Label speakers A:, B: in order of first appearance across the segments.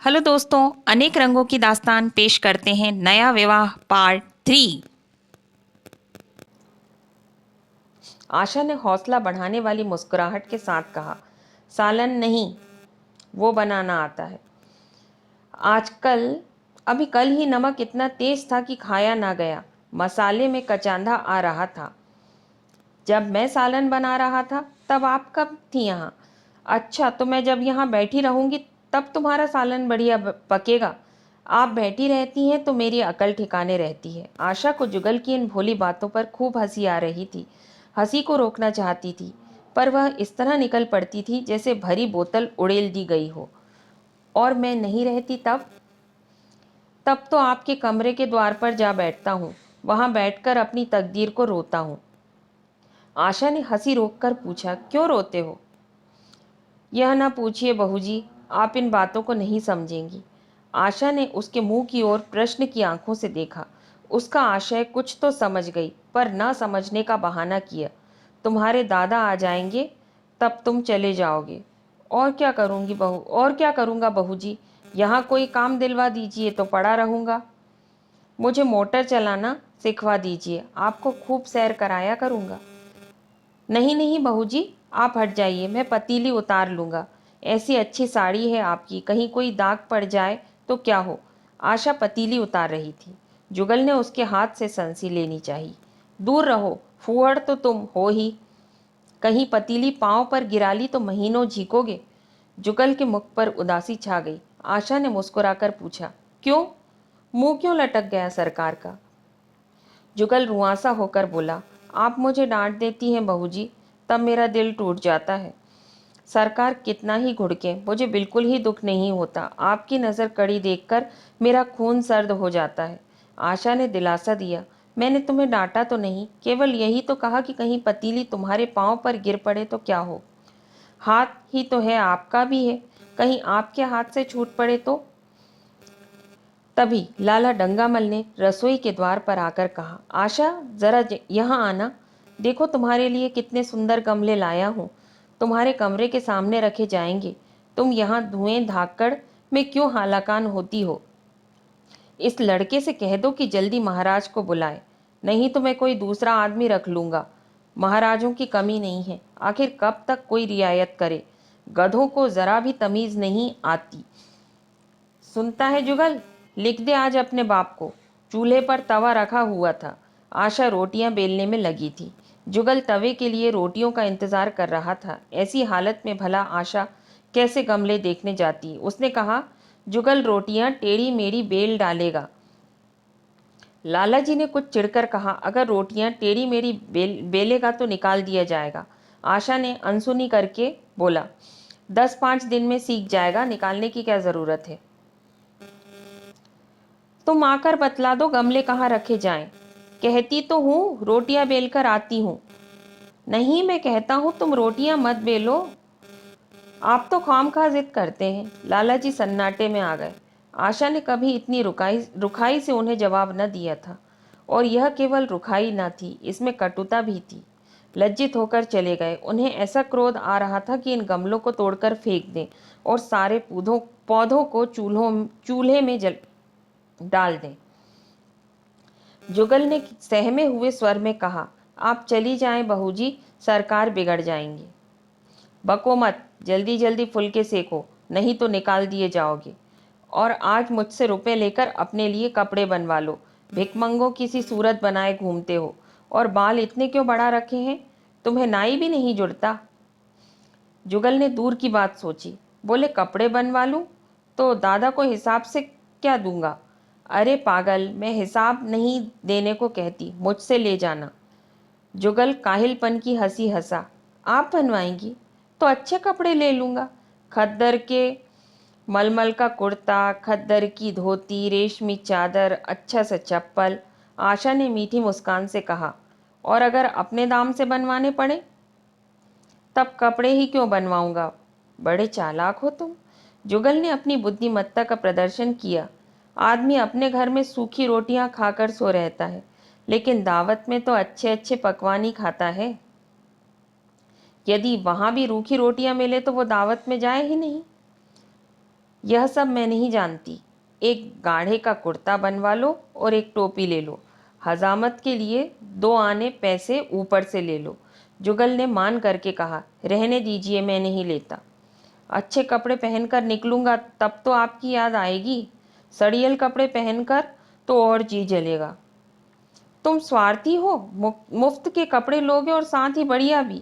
A: Hello दोस्तों, अनेक रंगों की दास्तान पेश करते हैं नया विवाह पार्ट 3। आशा ने हौसला बढ़ाने वाली मुस्कुराहट के साथ कहा, सालन नहीं, वो बनाना आता है। आजकल अभी कल ही नमक इतना तेज था कि खाया ना गया। मसाले में कचांधा आ रहा था। जब मैं सालन बना रहा था तब आप कब थी यहाँ? अच्छा, तो मैं जब यहाँ बैठी रहूंगी तब तुम्हारा सालन बढ़िया पकेगा। आप बैठी रहती हैं तो मेरी अकल ठिकाने रहती है। आशा को जुगल की इन भोली बातों पर खूब हंसी आ रही थी। हंसी को रोकना चाहती थी, पर वह इस तरह निकल पड़ती थी जैसे भरी बोतल उड़ेल दी गई हो। और मैं नहीं रहती तब? तब तो आपके कमरे के द्वार पर जा बैठता हूँ, वहाँ बैठकर अपनी तकदीर को रोता हूँ। आशा ने हंसी रोककर पूछा, क्यों रोते हो? यह ना पूछिए बहू जी, आप इन बातों को नहीं समझेंगी। आशा ने उसके मुंह की ओर प्रश्न की आंखों से देखा। उसका आशय कुछ तो समझ गई, पर न समझने का बहाना किया। तुम्हारे दादा आ जाएंगे तब तुम चले जाओगे। और क्या करूंगी बहू, और क्या करूंगा बहू जी? यहाँ कोई काम दिलवा दीजिए तो पड़ा रहूंगा। मुझे मोटर चलाना सिखवा दीजिए, आपको खूब सैर कराया करूंगा। नहीं नहीं बहू जी, आप हट जाइए, मैं पतीली उतार लूँगा। ऐसी अच्छी साड़ी है आपकी, कहीं कोई दाग पड़ जाए तो क्या हो। आशा पतीली उतार रही थी। जुगल ने उसके हाथ से संसी लेनी चाहिए। दूर रहो, फूहड़ तो तुम हो ही। कहीं पतीली पाँव पर गिरा ली तो महीनों झीकोगे। जुगल के मुख पर उदासी छा गई। आशा ने मुस्कुराकर पूछा, क्यों? मुंह क्यों लटक गया सरकार का? जुगल रुआंसा होकर बोला, आप मुझे डांट देती हैं बहू जी, तब मेरा दिल टूट जाता है। सरकार कितना ही घुड़के, मुझे बिल्कुल ही दुख नहीं होता। आपकी नज़र कड़ी देखकर मेरा खून सर्द हो जाता है। आशा ने दिलासा दिया, मैंने तुम्हें डांटा तो नहीं, केवल यही तो कहा कि कहीं पतीली तुम्हारे पाँव पर गिर पड़े तो क्या हो। हाथ ही तो है, आपका भी है, कहीं आपके हाथ से छूट पड़े तो। तभी लाला डंगामल ने रसोई के द्वार पर आकर कहा, आशा जरा यहाँ आना, देखो तुम्हारे लिए कितने सुंदर गमले लाया हूँ। तुम्हारे कमरे के सामने रखे जाएंगे। तुम यहाँ धुएं धाकड़ में क्यों हालाकान होती हो? इस लड़के से कह दो कि जल्दी महाराज को बुलाए, नहीं तो मैं कोई दूसरा आदमी रख लूंगा। महाराजों की कमी नहीं है, आखिर कब तक कोई रियायत करे। गधों को जरा भी तमीज नहीं आती। सुनता है जुगल, लिख दे आज अपने बाप को। चूल्हे पर तवा रखा हुआ था। आशा रोटियां बेलने में लगी थी। जुगल तवे के लिए रोटियों का इंतजार कर रहा था। ऐसी हालत में भला आशा कैसे गमले देखने जाती? उसने कहा, जुगल रोटियां टेढ़ी मेढ़ी बेल डालेगा। लाला जी ने कुछ चिढ़कर कहा, अगर रोटियां टेढ़ी मेढ़ी बेलेगा तो निकाल दिया जाएगा। आशा ने अनसुनी करके बोला, 10-5 दिन में सीख जाएगा, निकालने की क्या जरूरत है। तुम आकर बतला दो गमले कहाँ रखे जाएं। कहती तो हूँ रोटियां बेलकर आती हूँ। नहीं, मैं कहता हूँ तुम रोटियां मत बेलो। आप तो खामखा जिद करते हैं। लाला जी सन्नाटे में आ गए। आशा ने कभी इतनी रुखाई से उन्हें जवाब न दिया था, और यह केवल रुखाई न थी, इसमें कटुता भी थी। लज्जित होकर चले गए। उन्हें ऐसा क्रोध आ रहा था कि इन गमलों को तोड़कर फेंक दें और सारे पौधों को चूल्हे में जल डाल दें। जुगल ने सहमे हुए स्वर में कहा, आप चली जाएं बहू जी, सरकार बिगड़ जाएंगे। बको मत, जल्दी जल्दी फुलके सेको, नहीं तो निकाल दिए जाओगे। और आज मुझसे रुपए लेकर अपने लिए कपड़े बनवा लो। भिकमंगों की सी सूरत बनाए घूमते हो। और बाल इतने क्यों बढ़ा रखे हैं? तुम्हें नाई भी नहीं जुड़ता? जुगल ने दूर की बात सोची। बोले, कपड़े बनवा लूं तो दादा को हिसाब से क्या दूंगा? अरे पागल, मैं हिसाब नहीं देने को कहती, मुझसे ले जाना। जुगल काहिलपन की हंसी हंसा। आप बनवाएंगी तो अच्छे कपड़े ले लूंगा। खद्दर के मलमल का कुर्ता, खद्दर की धोती, रेशमी चादर, अच्छा सा चप्पल। आशा ने मीठी मुस्कान से कहा, और अगर अपने दाम से बनवाने पड़े? तब कपड़े ही क्यों बनवाऊंगा। बड़े चालाक हो तुम। जुगल ने अपनी बुद्धिमत्ता का प्रदर्शन किया। आदमी अपने घर में सूखी रोटियां खाकर सो रहता है, लेकिन दावत में तो अच्छे अच्छे पकवान ही खाता है। यदि वहां भी रूखी रोटियां मिले तो वो दावत में जाए ही नहीं। यह सब मैं नहीं जानती। एक गाढ़े का कुर्ता बनवा लो और एक टोपी ले लो। हजामत के लिए 2 आने पैसे ऊपर से ले लो। जुगल ने मान करके कहा, रहने दीजिए, मैं नहीं लेता। अच्छे कपड़े पहनकर निकलूंगा तब तो आपकी याद आएगी। सड़ियल कपड़े पहनकर तो और जी जलेगा। तुम स्वार्थी हो, मुफ्त के कपड़े लोगे और साथ ही बढ़िया भी।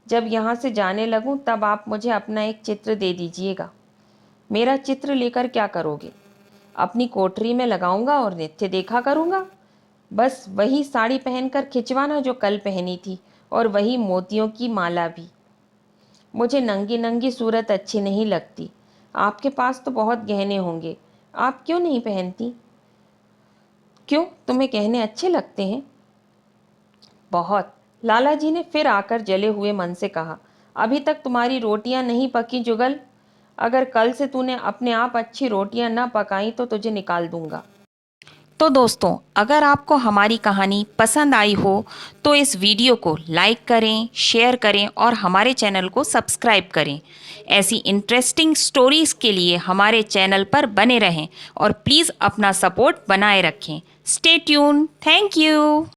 A: जब यहाँ से जाने लगूं तब आप मुझे अपना एक चित्र दे दीजिएगा। मेरा चित्र लेकर क्या करोगे? अपनी कोठरी में लगाऊंगा और नित्य देखा करूंगा। बस वही साड़ी पहनकर खिंचवाना जो कल पहनी थी, और वही मोतियों की माला भी। मुझे नंगी नंगी सूरत अच्छी नहीं लगती। आपके पास तो बहुत गहने होंगे, आप क्यों नहीं पहनती? क्यों, तुम्हें गहने अच्छे लगते हैं? बहुत। लाला जी ने फिर आकर जले हुए मन से कहा, अभी तक तुम्हारी रोटियां नहीं पकी जुगल। अगर कल से तूने अपने आप अच्छी रोटियां न पकाई तो तुझे निकाल दूंगा। तो दोस्तों, अगर आपको हमारी कहानी पसंद आई हो तो इस वीडियो को लाइक करें, शेयर करें और हमारे चैनल को सब्सक्राइब करें। ऐसी इंटरेस्टिंग स्टोरीज़ के लिए हमारे चैनल पर बने रहें और प्लीज़ अपना सपोर्ट बनाए रखें। Stay tune. Thank you.